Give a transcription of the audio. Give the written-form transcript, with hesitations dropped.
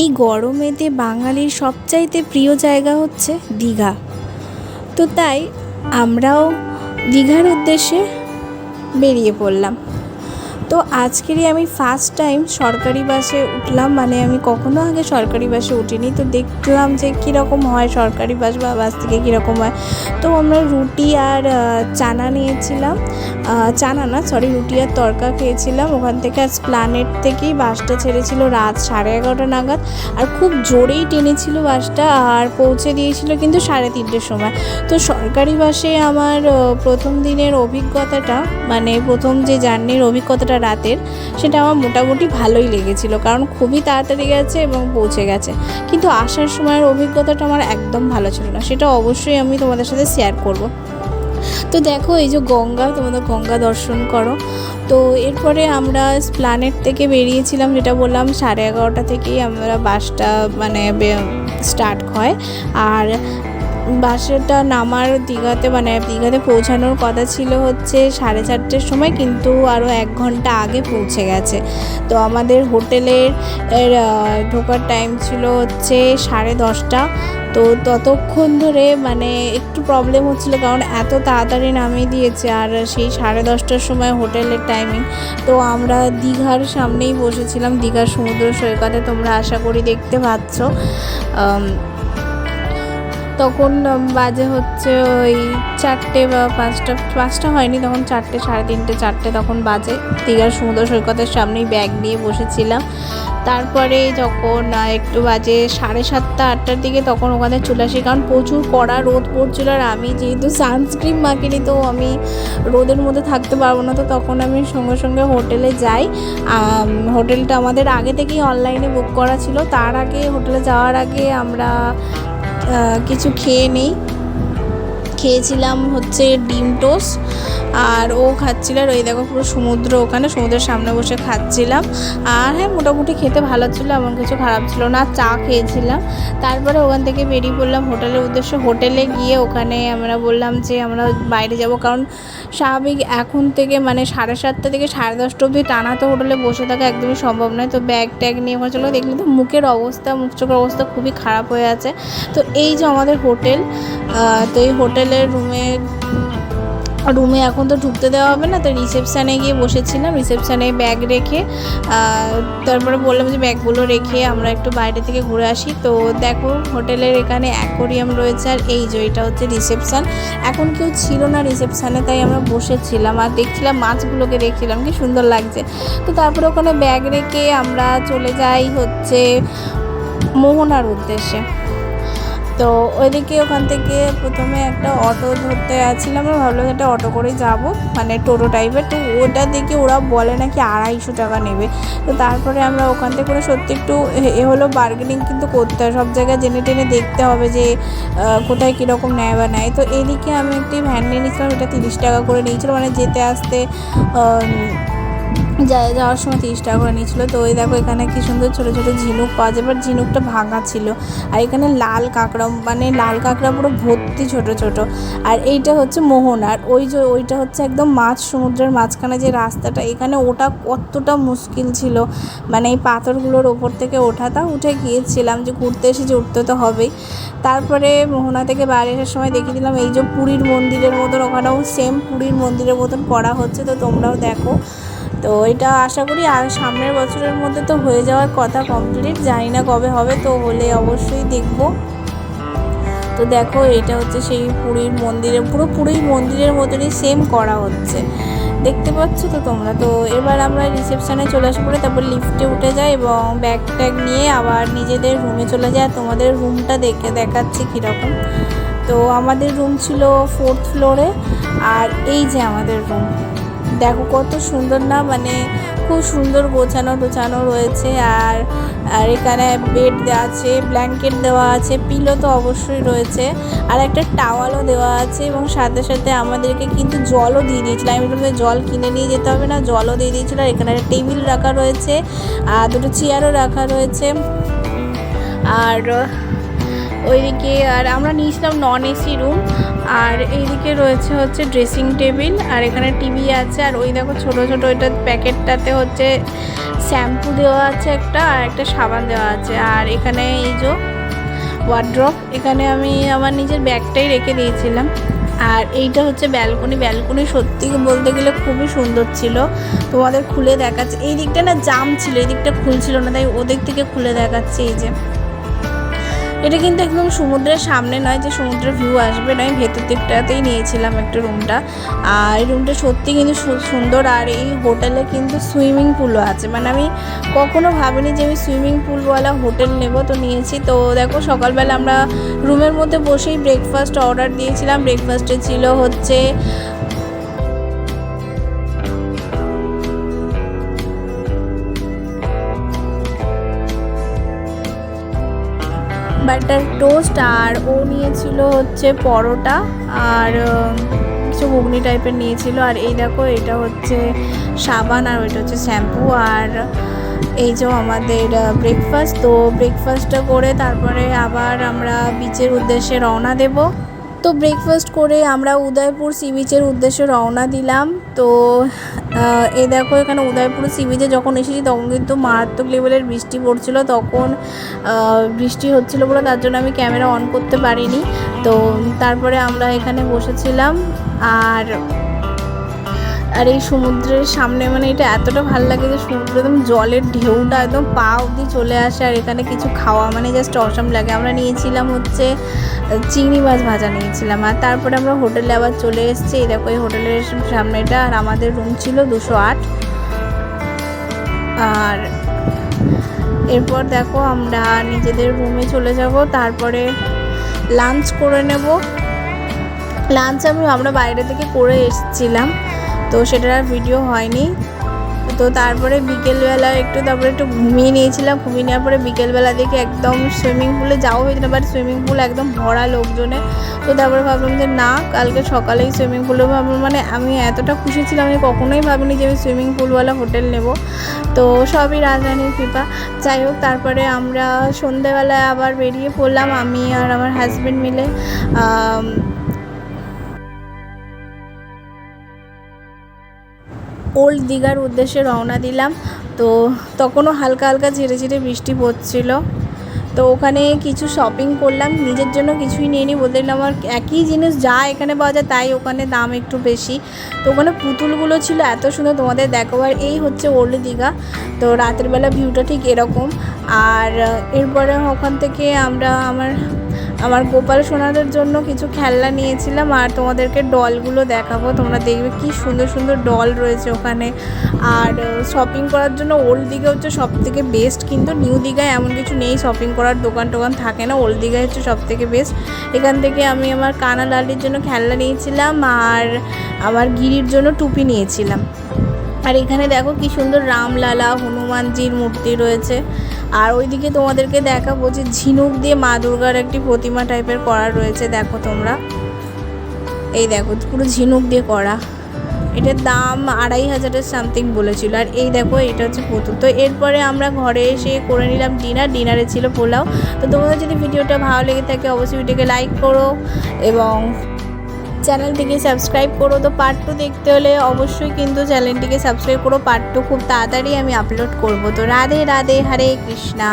এই গরমেতে বাঙালির সবচাইতে প্রিয় জায়গা হচ্ছে দীঘা। তো তাই আমরাও দীঘার উদ্দেশ্যে বেরিয়ে পড়লাম। তো আজকেরই আমি ফার্স্ট টাইম সরকারি বাসে উঠলাম, মানে আমি কখনো আগে সরকারি বাসে উঠিনি। তো দেখলাম যে কীরকম হয় সরকারি বাস বা বাস থেকে কীরকম হয়। তো আমরা রুটি আর চানা নিয়েছিলাম, রুটি আর তড়কা খেয়েছিলাম ওখান থেকে। আর এসপ্ল্যানেড থেকেই বাসটা ছেড়েছিল রাত 11:30 নাগাদ, আর খুব জোরেই টেনেছিল বাসটা, আর পৌঁছে দিয়েছিল কিন্তু 3:30-র সময়। তো সরকারি বাসে আমার প্রথম দিনের অভিজ্ঞতাটা, মানে প্রথম যে জার্নির অভিজ্ঞতাটা রাতের, সেটা আমার মোটামুটি ভালোই লেগেছিল, কারণ খুবই তাড়াতাড়ি গেছে এবং পৌঁছে গেছে। কিন্তু আসার সময়ের অভিজ্ঞতাটা আমার একদম ভালো ছিল না, সেটা অবশ্যই আমি তোমাদের সাথে শেয়ার করব। তো দেখো এই যে গঙ্গা, তোমাদের গঙ্গা দর্শন করো। তো এরপরে আমরা এসপ্ল্যানেড থেকে বেরিয়েছিলাম, যেটা বললাম 11:30 থেকেই আমরা বাসটা মানে স্টার্ট হয়। আর বাসটা নামার দীঘাতে পৌঁছানোর কথা ছিল হচ্ছে 4:30-র সময়, কিন্তু আরও 1 ঘন্টা আগে পৌঁছে গেছে। তো আমাদের হোটেলের ঢোকার টাইম ছিল হচ্ছে 10:30। তো ততক্ষণ ধরে মানে একটু প্রবলেম হচ্ছিলো, কারণ এত তাড়াতাড়ি নামিয়ে দিয়েছে, আর সেই 10:30টার সময় হোটেলের টাইমিং। তো আমরা দীঘার সামনেই বসেছিলাম, দীঘার সমুদ্র সৈকতে, তোমরা আশা করি দেখতে পাচ্ছ। তখন বাজে হচ্ছে ওই 4টে বা 5টা হয়নি, তখন 4টে, 3:30, 4টে তখন বাজে। দীঘার সমুদ্র সৈকতের সামনেই ব্যাগ নিয়ে বসেছিলাম। তারপরে যখন একটু বাজে 7:30, 8টার দিকে, তখন ওখানে চলে আসি, কারণ প্রচুর কড়া রোদ পড়ছিল, আর আমি যেহেতু সানস্ক্রিন মাখিনি, তো আমি রোদের মধ্যে থাকতে পারবো না। তো তখন আমি সঙ্গে সঙ্গে হোটেলে যাই। হোটেলটা আমাদের আগে থেকেই অনলাইনে বুক করা ছিল। তার আগে হোটেলে যাওয়ার আগে আমরা কিছু খেয়েছিলাম হচ্ছে ডিম টোস্ট, আর ও খাচ্ছিল। আর ওই দেখো পুরো সমুদ্র, ওখানে সমুদ্রের সামনে বসে খাচ্ছিলাম। আর হ্যাঁ, মোটামুটি খেতে ভালো ছিল, এমন কিছু খারাপ ছিল না। চা খেয়েছিলাম। তারপরে ওখান থেকে বেরিয়ে পড়লাম হোটেলের উদ্দেশ্যে। হোটেলে গিয়ে ওখানে আমরা বললাম যে আমরা বাইরে যাব, কারণ স্বাভাবিক এখন থেকে মানে 7:30 থেকে 10:30 অবধি টানা তো হোটেলে বসে থাকা একদমই সম্ভব নয়। তো ব্যাগ ট্যাগ নিয়ে ওখানে চলো, দেখলে তো মুখ চোখের অবস্থা খুবই খারাপ হয়ে আছে। তো এই যে আমাদের হোটেল, তো এই হোটেলের রুমে এখন তো ঢুকতে দেওয়া হবে না, তো রিসেপশানে গিয়ে বসেছিলাম। রিসেপশানে ব্যাগ রেখে তারপরে বললাম যে ব্যাগগুলো রেখে আমরা একটু বাইরে থেকে ঘুরে আসি। তো দেখো হোটেলের এখানে অ্যাকোরিয়াম রয়েছে, আর এই যে এটা হচ্ছে রিসেপশান। এখন কেউ ছিল না রিসেপশানে, তাই আমরা বসেছিলাম আর দেখছিলাম, মাছগুলোকে দেখছিলাম, কি সুন্দর লাগছে। তো তারপরে ওখানে ব্যাগ রেখে আমরা চলে যাই হচ্ছে মোহনার উদ্দেশ্যে। তো ওইদিকে ওখান থেকে প্রথমে একটা অটো ধরতে যাচ্ছিলাম, আমরা ভাবলাম একটা অটো করে যাব, মানে টোটো টাইপের। তো ওটা দেখে ওরা বলে নাকি 250 টাকা নেবে। তো তারপরে আমরা ওখান থেকে করে সত্যি একটু হলো বার্গেনিং কিন্তু করতে হয়, সব জায়গায় জেনে টেনে দেখতে হবে যে কোথায় কীরকম নেয় বা নেয়। তো এদিকে আমি একটি ভ্যান নিয়ে নিয়েছিলাম, এটা 30 টাকা করে নিয়েছিল, মানে যেতে আসতে যাওয়ার সময় 30 টাকা করে নিয়েছিল। তো ওই দেখো এখানে কি সুন্দর ছোটো ছোটো ঝিনুক পাওয়া যায়, বাট ঝিনুকটা ভাঙা ছিল। আর এখানে লাল কাঁকড়া পুরো ভর্তি ছোট ছোট। আর এইটা হচ্ছে মোহনার, ওইটা হচ্ছে একদম সমুদ্রের মাঝখানে যে রাস্তাটা, এখানে ওটা কতটা মুশকিল ছিল, মানে এই পাথরগুলোর ওপর থেকে উঠে গিয়েছিলাম, যে ঘুরতে এসেছি উঠতে তো হবেই। তারপরে মোহনা থেকে বাইরে আসার সময় দেখিয়ে দিলাম এই যে পুরীর মন্দিরের মতন, ওখানেও সেম পুরীর মন্দিরের মতন করা হচ্ছে। তো তোমরাও দেখো। তো এটা আশা করি আর সামনের বছরের মধ্যে তো হয়ে যাওয়ার কথা কমপ্লিট, জানি না কবে হবে, তো হলে অবশ্যই দেখব। তো দেখো এটা হচ্ছে সেই পুরীর মন্দিরের মতনই সেম করা হচ্ছে, দেখতে পাচ্ছ তো তোমরা। তো এবার আমরা রিসেপশানে চলে আসি পরে, তারপর লিফটে উঠে যাই এবং ব্যাগ ট্যাগ নিয়ে আবার নিজেদের রুমে চলে যায়। তোমাদের রুমটা দেখাচ্ছি কীরকম। তো আমাদের রুম ছিল 4th ফ্লোরে, আর এই যে আমাদের রুম দেখো কত সুন্দর না, মানে খুব সুন্দর গোছানো রয়েছে। আর এখানে বেড দেওয়া আছে, ব্ল্যাঙ্কেট দেওয়া আছে, পিলো তো অবশ্যই রয়েছে, আর একটা টাওয়ালও দেওয়া আছে। এবং সাথে সাথে আমাদেরকে কিন্তু জলও দিয়ে দিয়েছিল, আমি বললাম জল কিনে নিয়ে যেতে হবে না, জলও দিয়ে দিয়েছিল। আর এখানে একটা টেবিল রাখা রয়েছে, আর 2টো চেয়ারও রাখা রয়েছে। আর ওইদিকে আর আমরা নিয়েছিলাম নন এসি রুম, আর এইদিকে রয়েছে হচ্ছে ড্রেসিং টেবিল, আর এখানে টিভি আছে। আর ওই দেখো ছোট ছোট ওইটা প্যাকেটটাতে হচ্ছে শ্যাম্পু দেওয়া আছে একটা, আর একটা সাবান দেওয়া আছে। আর এখানে এই যে ওয়ার্ড্রপ, এখানে আমি আমার নিজের ব্যাগটাই রেখে দিয়েছিলাম। আর এইটা হচ্ছে ব্যালকনি। ব্যালকনি সত্যি বলতে গেলে খুবই সুন্দর ছিল, তোমাদের খুলে দেখাচ্ছে। এই দিকটা না জাম ছিল, এই দিকটা খুলছিল না, তাই ওদিক থেকে খুলে দেখাচ্ছে। এই যে এটা কিন্তু একদম সমুদ্রের সামনে নয় যে সমুদ্রের ভিউ আসবে, নয় ভেতর দিকটাতেই নিয়েছিলাম একটা রুমটা। আর এই রুমটা সত্যি কিন্তু সুন্দর। আর এই হোটেলে কিন্তু সুইমিং পুলও আছে, মানে আমি কখনো ভাবিনি যে আমি সুইমিং পুলওয়ালা হোটেল নেব, তো নিয়েছি। তো দেখো সকালবেলা আমরা রুমের মধ্যে বসেই ব্রেকফাস্ট অর্ডার দিয়েছিলাম। ব্রেকফাস্টে ছিল হচ্ছে বাটার টোস্ট, আর ও নিয়েছিল হচ্ছে পরোটা আর কিছু ঘুগনি টাইপের নিয়েছিল। আর এই দেখো এটা হচ্ছে সাবান, আর ওইটা হচ্ছে শ্যাম্পু। আর এই যে আমাদের ব্রেকফাস্ট। তো ব্রেকফাস্টটা করে তারপরে আবার আমরা বিচের উদ্দেশ্যে রওনা দেব। তো ব্রেকফাস্ট করে আমরা উদয়পুর সি বিচের উদ্দেশ্যে রওনা দিলাম। তো এই দেখো এখানে উদয়পুর সি বিচে যখন এসেছি তখন কিন্তু মারাত্মক লেভেলের বৃষ্টি পড়ছিল, তখন বৃষ্টি হচ্ছিলো বলে তার জন্য আমি ক্যামেরা অন করতে পারিনি। তো তারপরে আমরা এখানে বসেছিলাম। আর এই সমুদ্রের সামনে মানে এটা এতটা ভালো লাগে যে সমুদ্র একদম জলের ঢেউটা একদম পা অবধি চলে আসে। আর এখানে কিছু খাওয়া মানে জাস্ট অসাম লাগে। আমরা নিয়েছিলাম হচ্ছে চিংড়ি মাছ ভাজা নিয়েছিলাম। আর তারপরে আমরা হোটেলে আবার চলে এসেছি। এই দেখো এই হোটেলের সামনেটা। আর আমাদের রুম ছিল 208। আর এরপর দেখো আমরা নিজেদের রুমে চলে যাব, তারপরে লাঞ্চ করে নেব। লাঞ্চ আমরা বাইরে থেকে করে এসেছিলাম, তো সেটার আর ভিডিও হয়নি। তো তারপরে বিকেলবেলা তারপরে একটু ঘুমিয়ে নিয়েছিলাম। ঘুমিয়ে নেওয়ার পরে বিকেলবেলা দেখে একদম সুইমিং পুলে যাওয়া হয়েছিল, বাট সুইমিং পুল একদম ভরা লোকজনে। তো তারপরে ভাবলাম যে না, কালকে সকালেই সুইমিং পুলে ভাবলাম, মানে আমি এতটা খুশি ছিলাম, আমি কখনোই ভাবিনি যে আমি সুইমিং পুলওয়ালা হোটেল নেব। তো সবই রাজধানীর কৃপা। যাই হোক, তারপরে আমরা সন্ধেবেলায় আবার বেরিয়ে পড়লাম, আমি আর আমার হাজব্যান্ড মিলে ওল্ড দীঘার উদ্দেশ্যে রওনা দিলাম। তো তখনও হালকা হালকা ঝিরে ঝিরে বৃষ্টি পড়ছিল। তো ওখানে কিছু শপিং করলাম, নিজের জন্য কিছুই নিইনি, বলতে গেলে আমার একই জিনিস যা এখানে পাওয়া যায় তাই ওখানে দাম একটু বেশি। তো ওখানে পুতুলগুলো ছিল এত সুন্দর, তোমাদের দেখো। আর এই হচ্ছে ওল্ড দীঘা। তো রাতের বেলা ভিউটা ঠিক এরকম। আর এরপরে ওখান থেকে আমরা আমার গোপাল সোনাদের জন্য কিছু খেলনা নিয়েছিলাম। আর তোমাদেরকে ডলগুলো দেখাবো, তোমরা দেখবে কি সুন্দর সুন্দর ডল রয়েছে ওখানে। আর শপিং করার জন্য ওল্ড দীঘা হচ্ছে সবথেকে বেস্ট, কিন্তু নিউ দীঘায় এমন কিছু নেই, শপিং করার দোকান টোকান থাকে না। ওল্ড দীঘায় হচ্ছে সবথেকে বেস্ট। এখান থেকে আমি আমার কানা লালির জন্য খেলনা নিয়েছিলাম, আর আমার গিরির জন্য টুপি নিয়েছিলাম। আর এখানে দেখো কি সুন্দর রামলালা হনুমানজির মূর্তি রয়েছে। আর ওইদিকে তোমাদেরকে দেখাবো যে ঝিনুক দিয়ে মা দুর্গার একটি প্রতিমা টাইপের করা রয়েছে, দেখো তোমরা। এই দেখো পুরো ঝিনুক দিয়ে করা। এটার দাম 2500 সামথিং বলেছিল। আর এই দেখো এটা হচ্ছে পুতুল। তো এরপরে আমরা ঘরে এসে করে নিলাম ডিনার। ডিনারে ছিল পোলাও। তো তোমাদের যদি ভিডিওটা ভালো লেগে থাকে অবশ্যই ভিডিওকে লাইক করো এবং চ্যানেলটিকে সাবস্ক্রাইব করো। তো পার্ট 2 দেখতে হলে অবশ্যই কিন্তু চ্যানেলটিকে সাবস্ক্রাইব করো। পার্ট 2 খুব তাড়াতাড়ি আমি আপলোড করব। তো রাধে রাধে, হরে কৃষ্ণা।